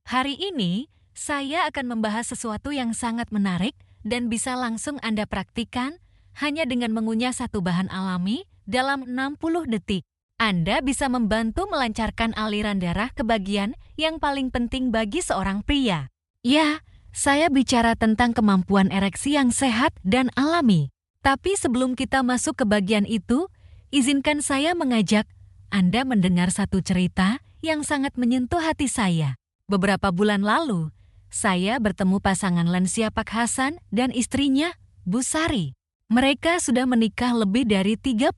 Hari ini, saya akan membahas sesuatu yang sangat menarik dan bisa langsung Anda praktikkan hanya dengan mengunyah satu bahan alami dalam 60 detik. Anda bisa membantu melancarkan aliran darah ke bagian yang paling penting bagi seorang pria. Ya, saya bicara tentang kemampuan ereksi yang sehat dan alami. Tapi sebelum kita masuk ke bagian itu, izinkan saya mengajak Anda mendengar satu cerita yang sangat menyentuh hati saya. Beberapa bulan lalu, saya bertemu pasangan lansia Pak Hasan dan istrinya, Bu Sari. Mereka sudah menikah lebih dari 35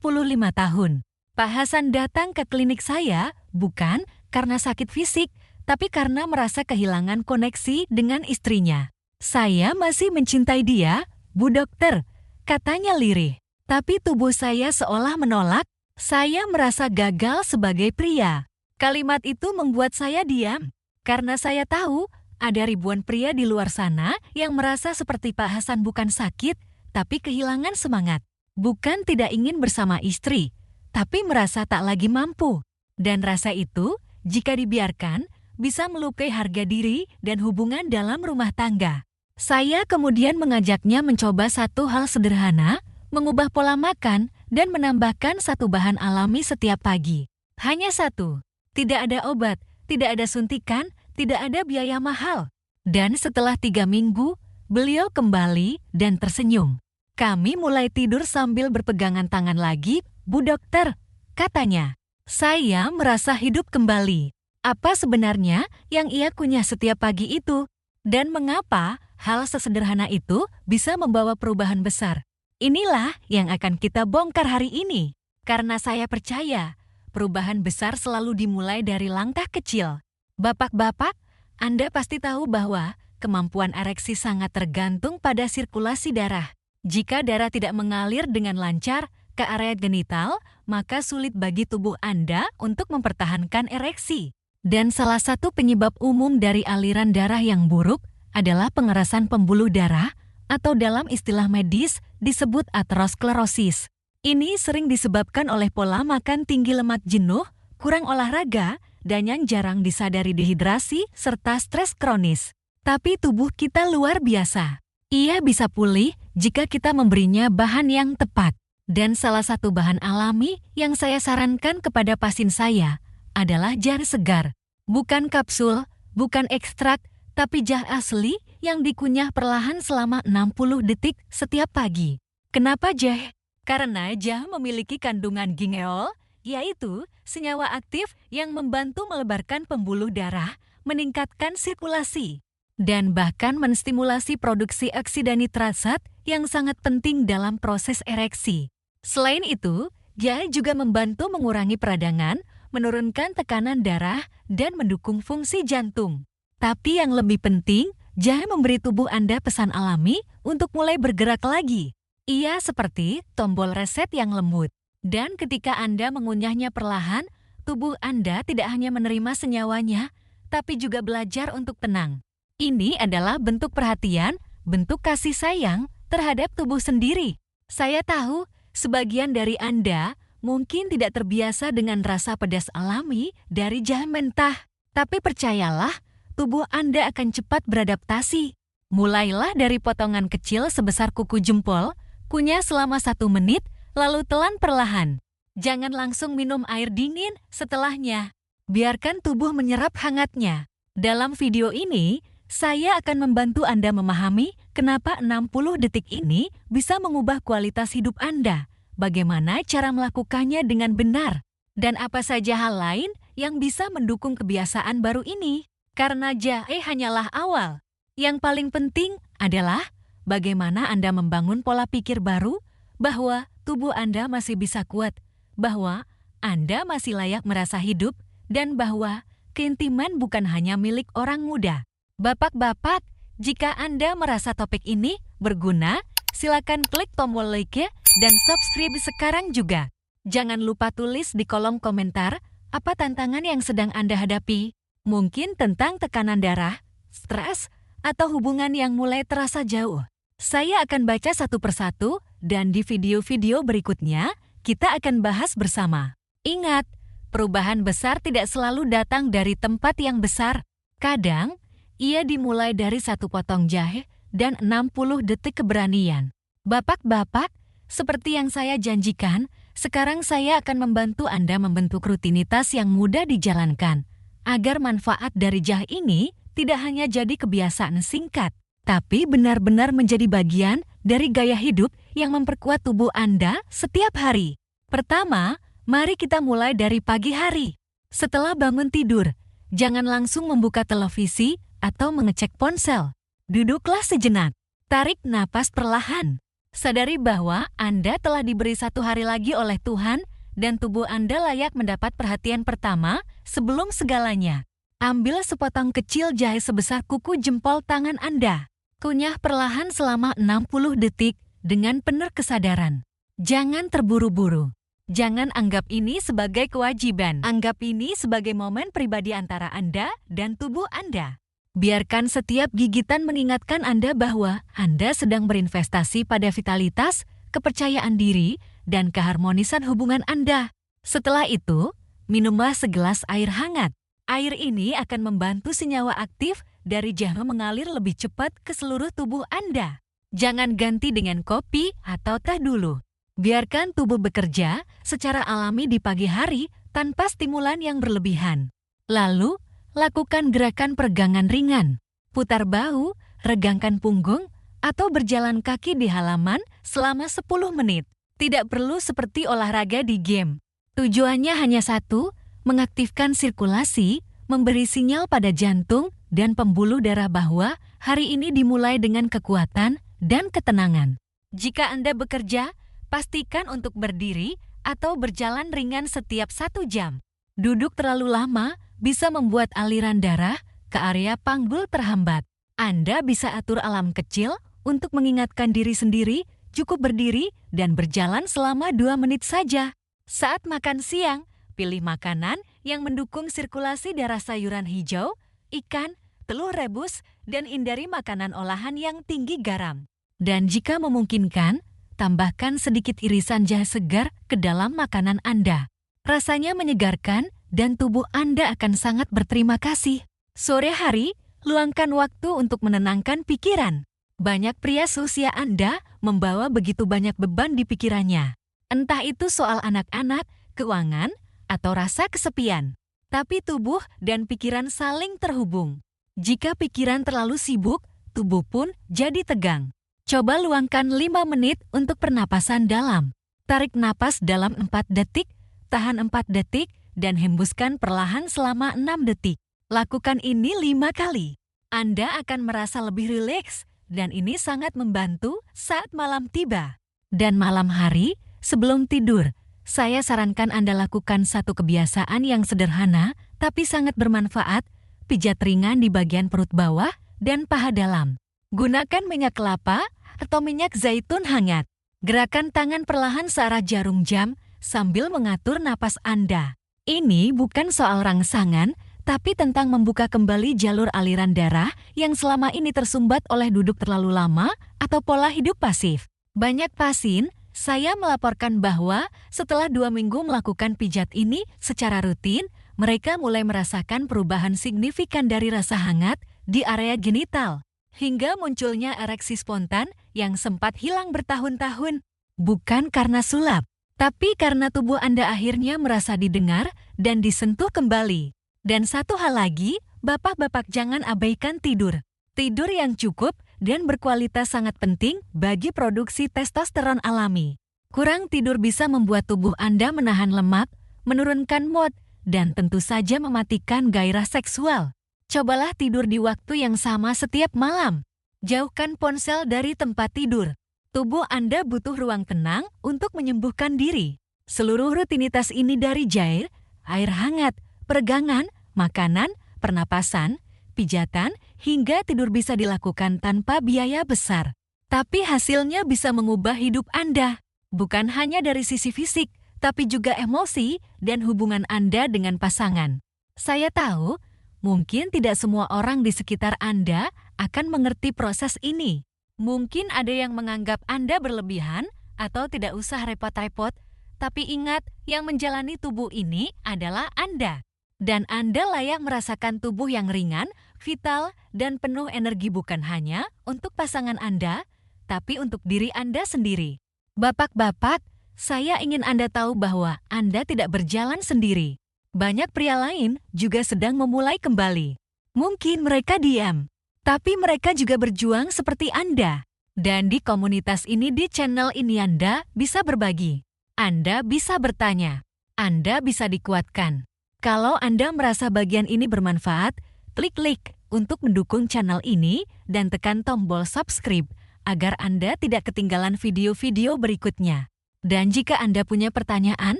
tahun. Pak Hasan datang ke klinik saya bukan karena sakit fisik, tapi karena merasa kehilangan koneksi dengan istrinya. Saya masih mencintai dia, Bu Dokter, katanya lirih. Tapi tubuh saya seolah menolak, saya merasa gagal sebagai pria. Kalimat itu membuat saya diam. Karena saya tahu ada ribuan pria di luar sana yang merasa seperti Pak Hasan bukan sakit, tapi kehilangan semangat. Bukan tidak ingin bersama istri, tapi merasa tak lagi mampu. Dan rasa itu, jika dibiarkan, bisa melukai harga diri dan hubungan dalam rumah tangga. Saya kemudian mengajaknya mencoba satu hal sederhana, mengubah pola makan dan menambahkan satu bahan alami setiap pagi. Hanya satu, tidak ada obat, tidak ada suntikan, tidak ada biaya mahal. Dan setelah 3 minggu, beliau kembali dan tersenyum. Kami mulai tidur sambil berpegangan tangan lagi, Bu Dokter, katanya. Saya merasa hidup kembali. Apa sebenarnya yang ia kunyah setiap pagi itu? Dan mengapa hal sesederhana itu bisa membawa perubahan besar? Inilah yang akan kita bongkar hari ini. Karena saya percaya, perubahan besar selalu dimulai dari langkah kecil. Bapak-bapak, Anda pasti tahu bahwa kemampuan ereksi sangat tergantung pada sirkulasi darah. Jika darah tidak mengalir dengan lancar ke area genital, maka sulit bagi tubuh Anda untuk mempertahankan ereksi. Dan salah satu penyebab umum dari aliran darah yang buruk adalah pengerasan pembuluh darah atau dalam istilah medis disebut aterosklerosis. Ini sering disebabkan oleh pola makan tinggi lemak jenuh, kurang olahraga, dan yang jarang disadari dehidrasi serta stres kronis. Tapi tubuh kita luar biasa. Ia bisa pulih jika kita memberinya bahan yang tepat. Dan salah satu bahan alami yang saya sarankan kepada pasien saya adalah jahe segar. Bukan kapsul, bukan ekstrak, tapi jahe asli yang dikunyah perlahan selama 60 detik setiap pagi. Kenapa jahe? Karena jahe memiliki kandungan gingeol, yaitu senyawa aktif yang membantu melebarkan pembuluh darah, meningkatkan sirkulasi, dan bahkan menstimulasi produksi oksidanitrat yang sangat penting dalam proses ereksi. Selain itu, jahe juga membantu mengurangi peradangan, menurunkan tekanan darah, dan mendukung fungsi jantung. Tapi yang lebih penting, jahe memberi tubuh Anda pesan alami untuk mulai bergerak lagi. Ia seperti tombol reset yang lembut. Dan ketika Anda mengunyahnya perlahan, tubuh Anda tidak hanya menerima senyawanya, tapi juga belajar untuk tenang. Ini adalah bentuk perhatian, bentuk kasih sayang terhadap tubuh sendiri. Saya tahu, sebagian dari Anda mungkin tidak terbiasa dengan rasa pedas alami dari jahe mentah. Tapi percayalah, tubuh Anda akan cepat beradaptasi. Mulailah dari potongan kecil sebesar kuku jempol, kunyah selama 1 menit, lalu telan perlahan. Jangan langsung minum air dingin setelahnya. Biarkan tubuh menyerap hangatnya. Dalam video ini, saya akan membantu Anda memahami kenapa 60 detik ini bisa mengubah kualitas hidup Anda, bagaimana cara melakukannya dengan benar, dan apa saja hal lain yang bisa mendukung kebiasaan baru ini. Karena jahe hanyalah awal. Yang paling penting adalah bagaimana Anda membangun pola pikir baru bahwa tubuh Anda masih bisa kuat, bahwa Anda masih layak merasa hidup, dan bahwa keintiman bukan hanya milik orang muda. Bapak-bapak, jika Anda merasa topik ini berguna, silakan klik tombol like dan subscribe sekarang juga. Jangan lupa tulis di kolom komentar apa tantangan yang sedang Anda hadapi. Mungkin tentang tekanan darah, stres, atau hubungan yang mulai terasa jauh. Saya akan baca satu persatu dan di video-video berikutnya kita akan bahas bersama. Ingat, perubahan besar tidak selalu datang dari tempat yang besar, Kadang, ia dimulai dari 1 potong jahe dan 60 detik keberanian. Bapak-bapak, seperti yang saya janjikan, sekarang saya akan membantu Anda membentuk rutinitas yang mudah dijalankan, agar manfaat dari jahe ini tidak hanya jadi kebiasaan singkat, tapi benar-benar menjadi bagian dari gaya hidup yang memperkuat tubuh Anda setiap hari. Pertama, mari kita mulai dari pagi hari. Setelah bangun tidur, jangan langsung membuka televisi atau mengecek ponsel. Duduklah sejenak, tarik napas perlahan. Sadari bahwa Anda telah diberi 1 hari lagi oleh Tuhan dan tubuh Anda layak mendapat perhatian pertama sebelum segalanya. Ambil sepotong kecil jahe sebesar kuku jempol tangan Anda. Kunyah perlahan selama 60 detik dengan penuh kesadaran. Jangan terburu-buru. Jangan anggap ini sebagai kewajiban. Anggap ini sebagai momen pribadi antara Anda dan tubuh Anda. Biarkan setiap gigitan mengingatkan Anda bahwa Anda sedang berinvestasi pada vitalitas, kepercayaan diri, dan keharmonisan hubungan Anda. Setelah itu, minumlah segelas air hangat. Air ini akan membantu senyawa aktif dari jahe mengalir lebih cepat ke seluruh tubuh Anda. Jangan ganti dengan kopi atau teh dulu. Biarkan tubuh bekerja secara alami di pagi hari tanpa stimulan yang berlebihan. Lalu, lakukan gerakan peregangan ringan. Putar bahu, regangkan punggung, atau berjalan kaki di halaman selama 10 menit. Tidak perlu seperti olahraga di game. Tujuannya hanya satu, mengaktifkan sirkulasi, memberi sinyal pada jantung dan pembuluh darah bahwa hari ini dimulai dengan kekuatan dan ketenangan. Jika Anda bekerja, pastikan untuk berdiri atau berjalan ringan setiap 1 jam. Duduk terlalu lama bisa membuat aliran darah ke area panggul terhambat. Anda bisa atur alarm kecil untuk mengingatkan diri sendiri, cukup berdiri dan berjalan selama 2 menit saja. Saat makan siang, pilih makanan yang mendukung sirkulasi darah sayuran hijau, ikan, telur rebus, dan hindari makanan olahan yang tinggi garam. Dan jika memungkinkan, tambahkan sedikit irisan jahe segar ke dalam makanan Anda. Rasanya menyegarkan dan tubuh Anda akan sangat berterima kasih. Sore hari, luangkan waktu untuk menenangkan pikiran. Banyak pria seusia Anda membawa begitu banyak beban di pikirannya. Entah itu soal anak-anak, keuangan, atau rasa kesepian. Tapi tubuh dan pikiran saling terhubung. Jika pikiran terlalu sibuk, tubuh pun jadi tegang. Coba luangkan 5 menit untuk pernapasan dalam. Tarik napas dalam 4 detik, tahan 4 detik, dan hembuskan perlahan selama 6 detik. Lakukan ini 5 kali. Anda akan merasa lebih rileks, dan ini sangat membantu saat malam tiba. Dan malam hari, sebelum tidur, saya sarankan Anda lakukan satu kebiasaan yang sederhana, tapi sangat bermanfaat, pijat ringan di bagian perut bawah dan paha dalam. Gunakan minyak kelapa atau minyak zaitun hangat. Gerakan tangan perlahan searah jarum jam sambil mengatur napas Anda. Ini bukan soal rangsangan, tapi tentang membuka kembali jalur aliran darah yang selama ini tersumbat oleh duduk terlalu lama atau pola hidup pasif. Banyak pasien, saya melaporkan bahwa setelah 2 minggu melakukan pijat ini secara rutin, mereka mulai merasakan perubahan signifikan dari rasa hangat di area genital, hingga munculnya ereksi spontan yang sempat hilang bertahun-tahun. Bukan karena sulap, tapi karena tubuh Anda akhirnya merasa didengar dan disentuh kembali. Dan satu hal lagi, bapak-bapak jangan abaikan tidur. Tidur yang cukup dan berkualitas sangat penting bagi produksi testosteron alami. Kurang tidur bisa membuat tubuh Anda menahan lemak, menurunkan mood, dan tentu saja mematikan gairah seksual. Cobalah tidur di waktu yang sama setiap malam. Jauhkan ponsel dari tempat tidur. Tubuh Anda butuh ruang tenang untuk menyembuhkan diri. Seluruh rutinitas ini dari jahe, air hangat, peregangan, makanan, pernapasan, pijatan, hingga tidur bisa dilakukan tanpa biaya besar. Tapi hasilnya bisa mengubah hidup Anda. Bukan hanya dari sisi fisik, tapi juga emosi dan hubungan Anda dengan pasangan. Saya tahu, mungkin tidak semua orang di sekitar Anda akan mengerti proses ini. Mungkin ada yang menganggap Anda berlebihan atau tidak usah repot-repot, tapi ingat yang menjalani tubuh ini adalah Anda. Dan Anda layak merasakan tubuh yang ringan, vital, dan penuh energi bukan hanya untuk pasangan Anda, tapi untuk diri Anda sendiri. Bapak-bapak, saya ingin Anda tahu bahwa Anda tidak berjalan sendiri. Banyak pria lain juga sedang memulai kembali. Mungkin mereka diam, tapi mereka juga berjuang seperti Anda. Dan di komunitas ini, di channel ini Anda bisa berbagi. Anda bisa bertanya. Anda bisa dikuatkan. Kalau Anda merasa bagian ini bermanfaat, klik like untuk mendukung channel ini dan tekan tombol subscribe agar Anda tidak ketinggalan video-video berikutnya. Dan jika Anda punya pertanyaan,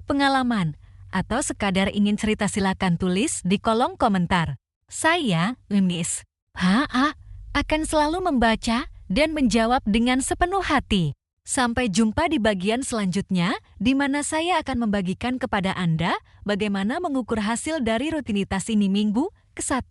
pengalaman, atau sekadar ingin cerita, silakan tulis di kolom komentar. Saya, Unis, akan selalu membaca dan menjawab dengan sepenuh hati. Sampai jumpa di bagian selanjutnya, di mana saya akan membagikan kepada Anda bagaimana mengukur hasil dari rutinitas ini minggu ke-1,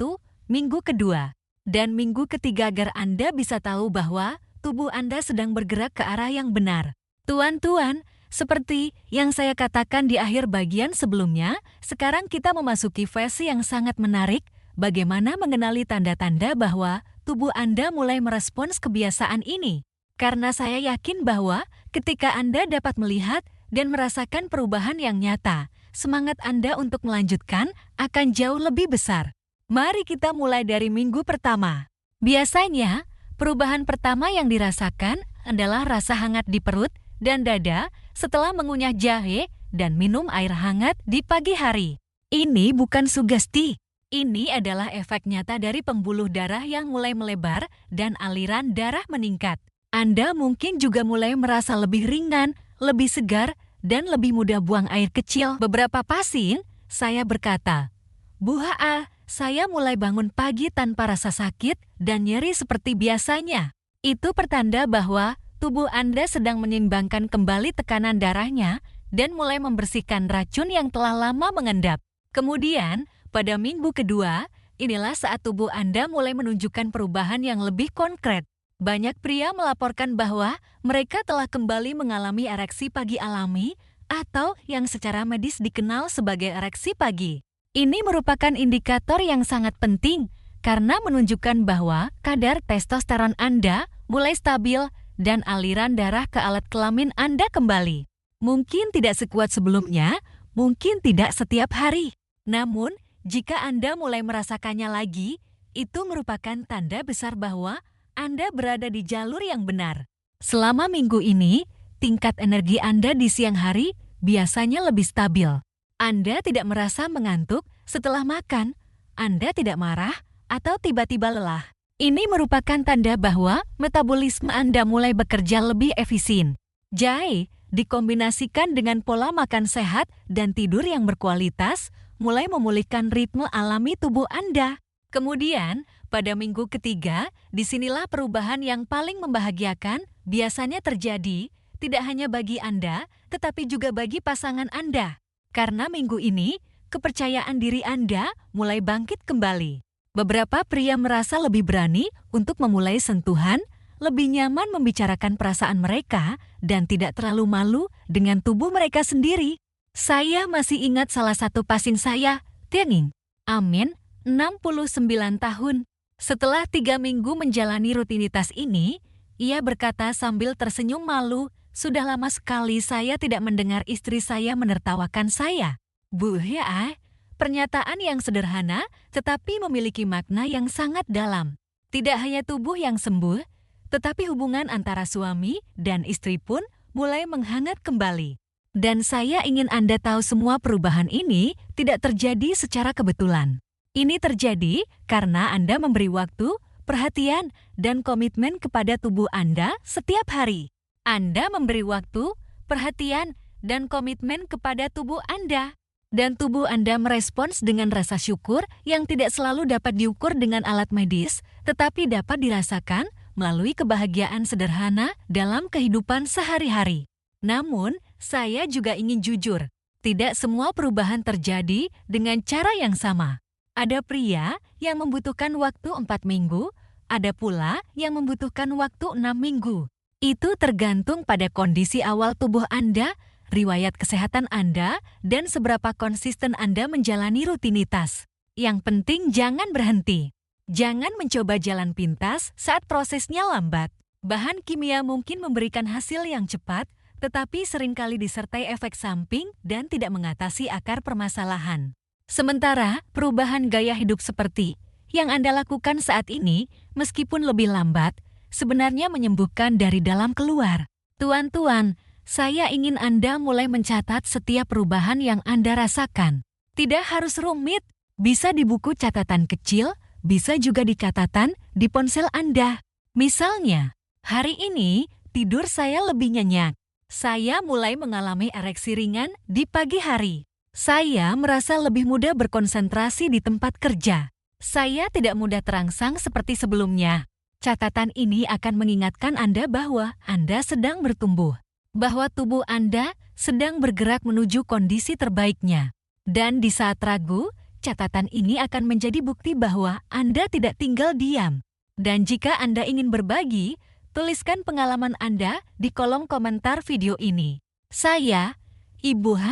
minggu ke-2, dan minggu ke-3 agar Anda bisa tahu bahwa tubuh Anda sedang bergerak ke arah yang benar. Tuan-tuan, seperti yang saya katakan di akhir bagian sebelumnya, sekarang kita memasuki fase yang sangat menarik, bagaimana mengenali tanda-tanda bahwa tubuh Anda mulai merespons kebiasaan ini. Karena saya yakin bahwa ketika Anda dapat melihat dan merasakan perubahan yang nyata, semangat Anda untuk melanjutkan akan jauh lebih besar. Mari kita mulai dari minggu pertama. Biasanya, perubahan pertama yang dirasakan adalah rasa hangat di perut dan dada setelah mengunyah jahe dan minum air hangat di pagi hari. Ini bukan sugesti. Ini adalah efek nyata dari pembuluh darah yang mulai melebar dan aliran darah meningkat. Anda mungkin juga mulai merasa lebih ringan, lebih segar, dan lebih mudah buang air kecil. Beberapa pasien, saya berkata, Bu HA, saya mulai bangun pagi tanpa rasa sakit dan nyeri seperti biasanya. Itu pertanda bahwa tubuh Anda sedang menyeimbangkan kembali tekanan darahnya dan mulai membersihkan racun yang telah lama mengendap. Kemudian, pada minggu kedua, inilah saat tubuh Anda mulai menunjukkan perubahan yang lebih konkret. Banyak pria melaporkan bahwa mereka telah kembali mengalami ereksi pagi alami atau yang secara medis dikenal sebagai ereksi pagi. Ini merupakan indikator yang sangat penting karena menunjukkan bahwa kadar testosteron Anda mulai stabil dan aliran darah ke alat kelamin Anda kembali. Mungkin tidak sekuat sebelumnya, mungkin tidak setiap hari. Namun, jika Anda mulai merasakannya lagi, itu merupakan tanda besar bahwa Anda berada di jalur yang benar. Selama minggu ini, tingkat energi Anda di siang hari biasanya lebih stabil. Anda tidak merasa mengantuk setelah makan, Anda tidak marah, atau tiba-tiba lelah. Ini merupakan tanda bahwa metabolisme Anda mulai bekerja lebih efisien. Jahe, dikombinasikan dengan pola makan sehat dan tidur yang berkualitas, mulai memulihkan ritme alami tubuh Anda. Kemudian, pada minggu ketiga, disinilah perubahan yang paling membahagiakan biasanya terjadi, tidak hanya bagi Anda, tetapi juga bagi pasangan Anda. Karena minggu ini, kepercayaan diri Anda mulai bangkit kembali. Beberapa pria merasa lebih berani untuk memulai sentuhan, lebih nyaman membicarakan perasaan mereka, dan tidak terlalu malu dengan tubuh mereka sendiri. Saya masih ingat salah satu pasien saya, Tianing. Amin. 69 tahun. Setelah 3 minggu menjalani rutinitas ini, ia berkata sambil tersenyum malu, sudah lama sekali saya tidak mendengar istri saya menertawakan saya. Bu ya, pernyataan yang sederhana tetapi memiliki makna yang sangat dalam. Tidak hanya tubuh yang sembuh, tetapi hubungan antara suami dan istri pun mulai menghangat kembali. Dan saya ingin Anda tahu semua perubahan ini tidak terjadi secara kebetulan. Ini terjadi karena Anda memberi waktu, perhatian, dan komitmen kepada tubuh Anda setiap hari. Anda memberi waktu, perhatian, dan komitmen kepada tubuh Anda. Dan tubuh Anda merespons dengan rasa syukur yang tidak selalu dapat diukur dengan alat medis, tetapi dapat dirasakan melalui kebahagiaan sederhana dalam kehidupan sehari-hari. Namun, saya juga ingin jujur, tidak semua perubahan terjadi dengan cara yang sama. Ada pria yang membutuhkan waktu 4 minggu, ada pula yang membutuhkan waktu 6 minggu. Itu tergantung pada kondisi awal tubuh Anda, riwayat kesehatan Anda, dan seberapa konsisten Anda menjalani rutinitas. Yang penting jangan berhenti. Jangan mencoba jalan pintas saat prosesnya lambat. Bahan kimia mungkin memberikan hasil yang cepat, tetapi seringkali disertai efek samping dan tidak mengatasi akar permasalahan. Sementara, perubahan gaya hidup seperti yang Anda lakukan saat ini, meskipun lebih lambat, sebenarnya menyembuhkan dari dalam keluar. Tuan-tuan, saya ingin Anda mulai mencatat setiap perubahan yang Anda rasakan. Tidak harus rumit, bisa di buku catatan kecil, bisa juga di catatan di ponsel Anda. Misalnya, hari ini tidur saya lebih nyenyak. Saya mulai mengalami ereksi ringan di pagi hari. Saya merasa lebih mudah berkonsentrasi di tempat kerja. Saya tidak mudah terangsang seperti sebelumnya. Catatan ini akan mengingatkan Anda bahwa Anda sedang bertumbuh, bahwa tubuh Anda sedang bergerak menuju kondisi terbaiknya. Dan di saat ragu, catatan ini akan menjadi bukti bahwa Anda tidak tinggal diam. Dan jika Anda ingin berbagi, tuliskan pengalaman Anda di kolom komentar video ini. Saya, Ibu H,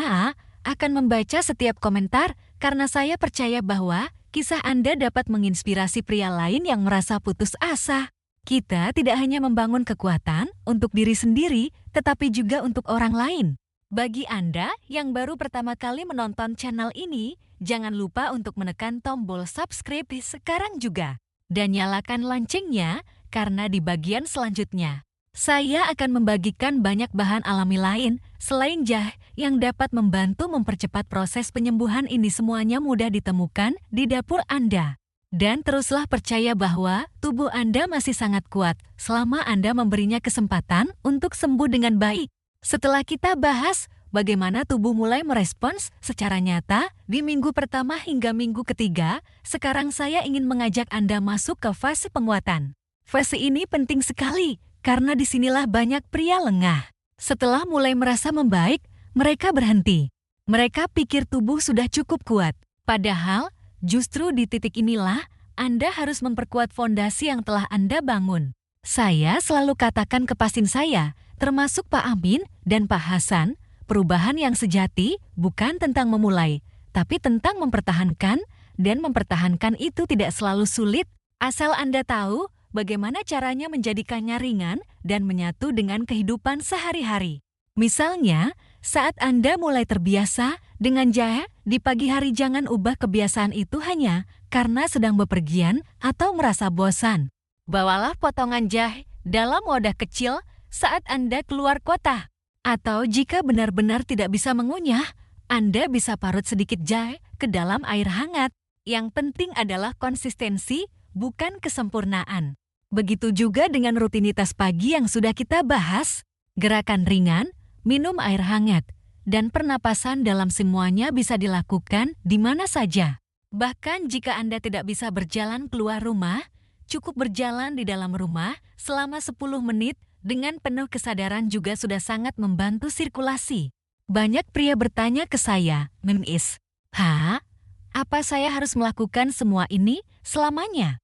akan membaca setiap komentar karena saya percaya bahwa kisah Anda dapat menginspirasi pria lain yang merasa putus asa. Kita tidak hanya membangun kekuatan untuk diri sendiri, tetapi juga untuk orang lain. Bagi Anda yang baru pertama kali menonton channel ini, jangan lupa untuk menekan tombol subscribe sekarang juga. Dan nyalakan loncengnya karena di bagian selanjutnya, saya akan membagikan banyak bahan alami lain selain jahe yang dapat membantu mempercepat proses penyembuhan. Ini semuanya mudah ditemukan di dapur Anda. Dan teruslah percaya bahwa tubuh Anda masih sangat kuat selama Anda memberinya kesempatan untuk sembuh dengan baik. Setelah kita bahas bagaimana tubuh mulai merespons secara nyata di minggu pertama hingga minggu ketiga, sekarang saya ingin mengajak Anda masuk ke fase penguatan. Fase ini penting sekali karena disinilah banyak pria lengah. Setelah mulai merasa membaik, mereka berhenti. Mereka pikir tubuh sudah cukup kuat. Padahal, justru di titik inilah Anda harus memperkuat fondasi yang telah Anda bangun. Saya selalu katakan ke pasien saya, termasuk Pak Amin dan Pak Hasan, perubahan yang sejati bukan tentang memulai, tapi tentang mempertahankan, dan mempertahankan itu tidak selalu sulit, asal Anda tahu bagaimana caranya menjadikannya ringan dan menyatu dengan kehidupan sehari-hari. Misalnya, saat Anda mulai terbiasa dengan jahe di pagi hari, jangan ubah kebiasaan itu hanya karena sedang bepergian atau merasa bosan. Bawalah potongan jahe dalam wadah kecil saat Anda keluar kota. Atau jika benar-benar tidak bisa mengunyah, Anda bisa parut sedikit jahe ke dalam air hangat. Yang penting adalah konsistensi, bukan kesempurnaan. Begitu juga dengan rutinitas pagi yang sudah kita bahas, gerakan ringan, minum air hangat, dan pernapasan dalam semuanya bisa dilakukan di mana saja. Bahkan jika Anda tidak bisa berjalan keluar rumah, cukup berjalan di dalam rumah selama 10 menit dengan penuh kesadaran juga sudah sangat membantu sirkulasi. Banyak pria bertanya ke saya, Miss, apa saya harus melakukan semua ini selamanya?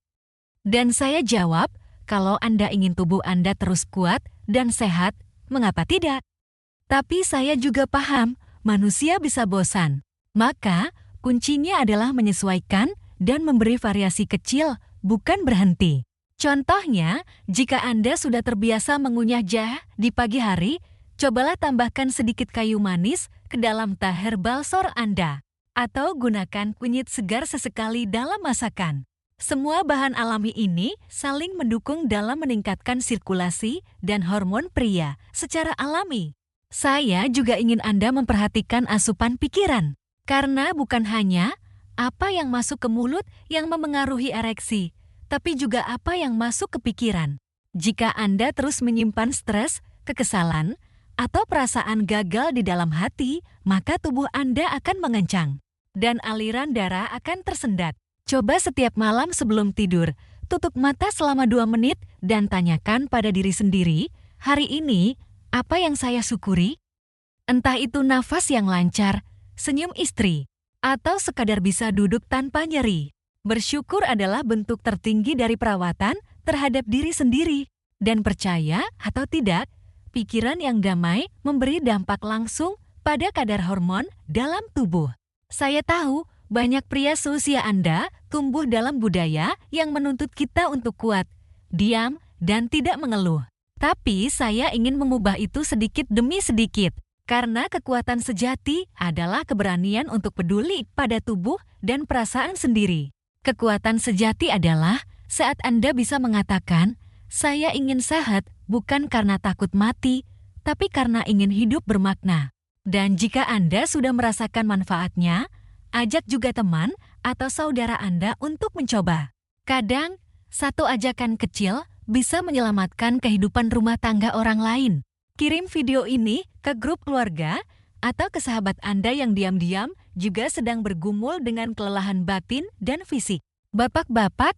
Dan saya jawab, kalau Anda ingin tubuh Anda terus kuat dan sehat, mengapa tidak? Tapi saya juga paham, manusia bisa bosan. Maka, kuncinya adalah menyesuaikan dan memberi variasi kecil, bukan berhenti. Contohnya, jika Anda sudah terbiasa mengunyah jahe di pagi hari, cobalah tambahkan sedikit kayu manis ke dalam teh herbal sor Anda. Atau gunakan kunyit segar sesekali dalam masakan. Semua bahan alami ini saling mendukung dalam meningkatkan sirkulasi dan hormon pria secara alami. Saya juga ingin Anda memperhatikan asupan pikiran. Karena bukan hanya apa yang masuk ke mulut yang memengaruhi ereksi, tapi juga apa yang masuk ke pikiran. Jika Anda terus menyimpan stres, kekesalan, atau perasaan gagal di dalam hati, maka tubuh Anda akan mengencang. Dan aliran darah akan tersendat. Coba setiap malam sebelum tidur, tutup mata selama 2 menit dan tanyakan pada diri sendiri, hari ini, apa yang saya syukuri? Entah itu nafas yang lancar, senyum istri, atau sekadar bisa duduk tanpa nyeri. Bersyukur adalah bentuk tertinggi dari perawatan terhadap diri sendiri. Dan percaya atau tidak, pikiran yang damai memberi dampak langsung pada kadar hormon dalam tubuh. Saya tahu Banyak pria seusia Anda tumbuh dalam budaya yang menuntut kita untuk kuat, diam, dan tidak mengeluh. Tapi saya ingin mengubah itu sedikit demi sedikit, karena kekuatan sejati adalah keberanian untuk peduli pada tubuh dan perasaan sendiri. Kekuatan sejati adalah saat Anda bisa mengatakan, "Saya ingin sehat bukan karena takut mati, tapi karena ingin hidup bermakna." Dan jika Anda sudah merasakan manfaatnya, ajak juga teman atau saudara Anda untuk mencoba. Kadang, satu ajakan kecil bisa menyelamatkan kehidupan rumah tangga orang lain. Kirim video ini ke grup keluarga atau ke sahabat Anda yang diam-diam juga sedang bergumul dengan kelelahan batin dan fisik. Bapak-bapak,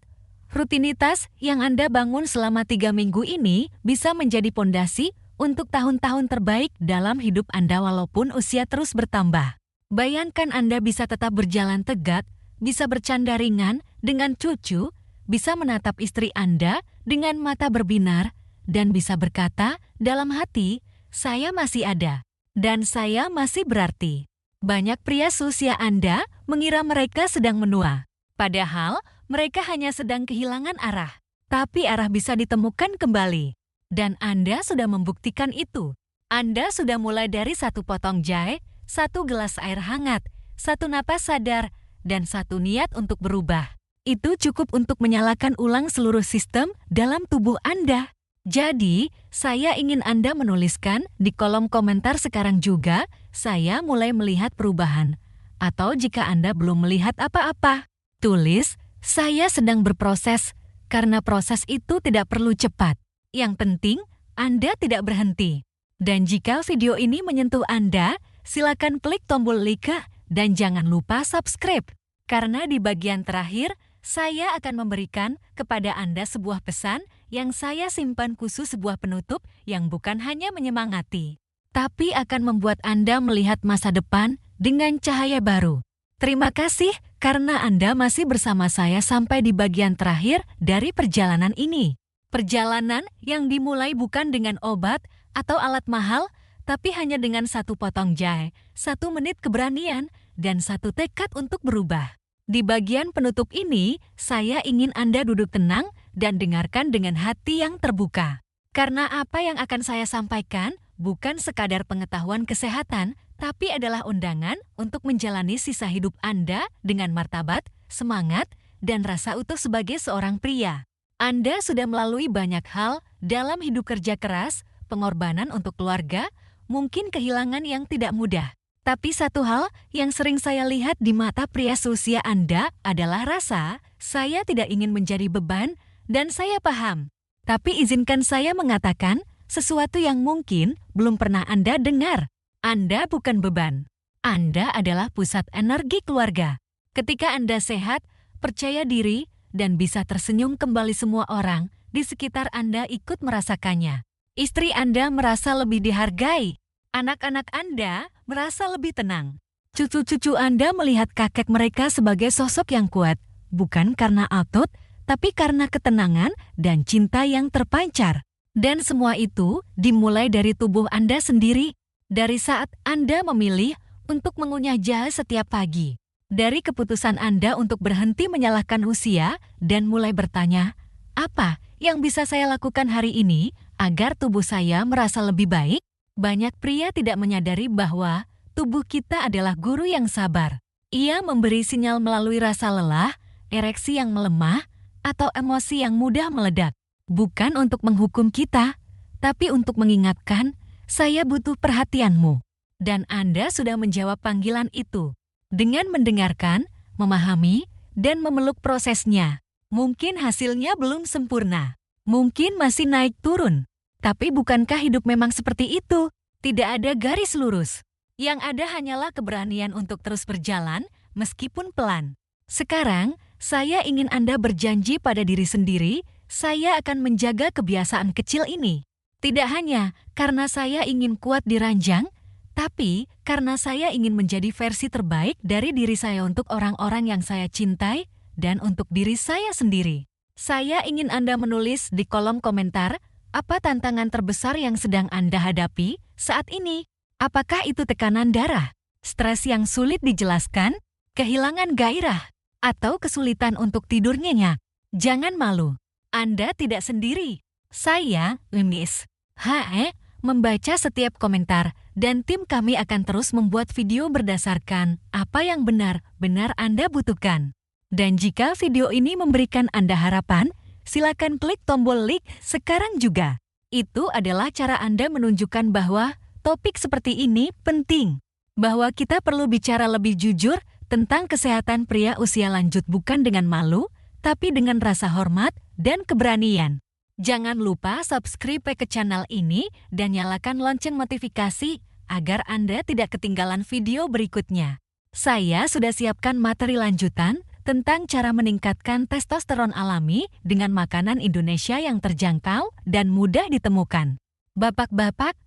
rutinitas yang Anda bangun selama 3 minggu ini bisa menjadi pondasi untuk tahun-tahun terbaik dalam hidup Anda walaupun usia terus bertambah. Bayangkan Anda bisa tetap berjalan tegak, bisa bercanda ringan dengan cucu, bisa menatap istri Anda dengan mata berbinar, dan bisa berkata dalam hati, "Saya masih ada, dan saya masih berarti." Banyak pria seusia Anda mengira mereka sedang menua, padahal mereka hanya sedang kehilangan arah. Tapi arah bisa ditemukan kembali, dan Anda sudah membuktikan itu. Anda sudah mulai dari satu potong jahe, satu gelas air hangat, satu napas sadar, dan satu niat untuk berubah. Itu cukup untuk menyalakan ulang seluruh sistem dalam tubuh Anda. Jadi, saya ingin Anda menuliskan di kolom komentar sekarang juga, "Saya mulai melihat perubahan." Atau jika Anda belum melihat apa-apa, tulis, "Saya sedang berproses," karena proses itu tidak perlu cepat. Yang penting, Anda tidak berhenti. Dan jika video ini menyentuh Anda, silakan klik tombol like dan jangan lupa subscribe. Karena di bagian terakhir, saya akan memberikan kepada Anda sebuah pesan yang saya simpan khusus, sebuah penutup yang bukan hanya menyemangati, tapi akan membuat Anda melihat masa depan dengan cahaya baru. Terima kasih karena Anda masih bersama saya sampai di bagian terakhir dari perjalanan ini. Perjalanan yang dimulai bukan dengan obat atau alat mahal, tapi hanya dengan satu potong jahe, 1 menit keberanian, dan satu tekad untuk berubah. Di bagian penutup ini, saya ingin Anda duduk tenang dan dengarkan dengan hati yang terbuka. Karena apa yang akan saya sampaikan bukan sekadar pengetahuan kesehatan, tapi adalah undangan untuk menjalani sisa hidup Anda dengan martabat, semangat, dan rasa utuh sebagai seorang pria. Anda sudah melalui banyak hal dalam hidup kerja keras, pengorbanan untuk keluarga, mungkin kehilangan yang tidak mudah. Tapi satu hal yang sering saya lihat di mata pria seusia Anda adalah rasa, "Saya tidak ingin menjadi beban," dan saya paham. Tapi izinkan saya mengatakan sesuatu yang mungkin belum pernah Anda dengar. Anda bukan beban. Anda adalah pusat energi keluarga. Ketika Anda sehat, percaya diri, dan bisa tersenyum kembali, semua orang di sekitar Anda ikut merasakannya. Istri Anda merasa lebih dihargai. Anak-anak Anda merasa lebih tenang. Cucu-cucu Anda melihat kakek mereka sebagai sosok yang kuat, bukan karena otot, tapi karena ketenangan dan cinta yang terpancar. Dan semua itu dimulai dari tubuh Anda sendiri, dari saat Anda memilih untuk mengunyah jahe setiap pagi, dari keputusan Anda untuk berhenti menyalahkan usia dan mulai bertanya, "Apa yang bisa saya lakukan hari ini agar tubuh saya merasa lebih baik?" Banyak pria tidak menyadari bahwa tubuh kita adalah guru yang sabar. Ia memberi sinyal melalui rasa lelah, ereksi yang melemah, atau emosi yang mudah meledak. Bukan untuk menghukum kita, tapi untuk mengingatkan, "Saya butuh perhatianmu." Dan Anda sudah menjawab panggilan itu. Dengan mendengarkan, memahami, dan memeluk prosesnya. Mungkin hasilnya belum sempurna. Mungkin masih naik turun. Tapi bukankah hidup memang seperti itu? Tidak ada garis lurus. Yang ada hanyalah keberanian untuk terus berjalan, meskipun pelan. Sekarang, saya ingin Anda berjanji pada diri sendiri, "Saya akan menjaga kebiasaan kecil ini." Tidak hanya karena saya ingin kuat di ranjang, tapi karena saya ingin menjadi versi terbaik dari diri saya untuk orang-orang yang saya cintai dan untuk diri saya sendiri. Saya ingin Anda menulis di kolom komentar, apa tantangan terbesar yang sedang Anda hadapi saat ini? Apakah itu tekanan darah, stres yang sulit dijelaskan, kehilangan gairah, atau kesulitan untuk tidur nyenyak? Jangan malu. Anda tidak sendiri. Saya, Miss HE, membaca setiap komentar dan tim kami akan terus membuat video berdasarkan apa yang benar-benar Anda butuhkan. Dan jika video ini memberikan Anda harapan, silakan klik tombol like sekarang juga. Itu adalah cara Anda menunjukkan bahwa topik seperti ini penting. Bahwa kita perlu bicara lebih jujur tentang kesehatan pria usia lanjut bukan dengan malu, tapi dengan rasa hormat dan keberanian. Jangan lupa subscribe ke channel ini dan nyalakan lonceng notifikasi agar Anda tidak ketinggalan video berikutnya. Saya sudah siapkan materi lanjutan tentang cara meningkatkan testosteron alami dengan makanan Indonesia yang terjangkau dan mudah ditemukan. Bapak-bapak,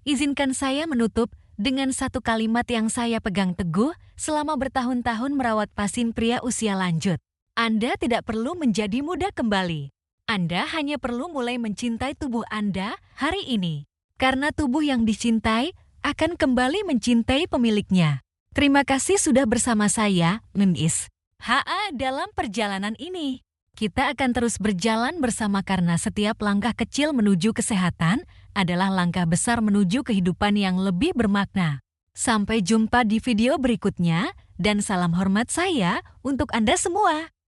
izinkan saya menutup dengan satu kalimat yang saya pegang teguh selama bertahun-tahun merawat pasien pria usia lanjut. Anda tidak perlu menjadi muda kembali. Anda hanya perlu mulai mencintai tubuh Anda hari ini. Karena tubuh yang dicintai akan kembali mencintai pemiliknya. Terima kasih sudah bersama saya, Miss HA dalam perjalanan ini. Kita akan terus berjalan bersama karena setiap langkah kecil menuju kesehatan adalah langkah besar menuju kehidupan yang lebih bermakna. Sampai jumpa di video berikutnya dan salam hormat saya untuk Anda semua.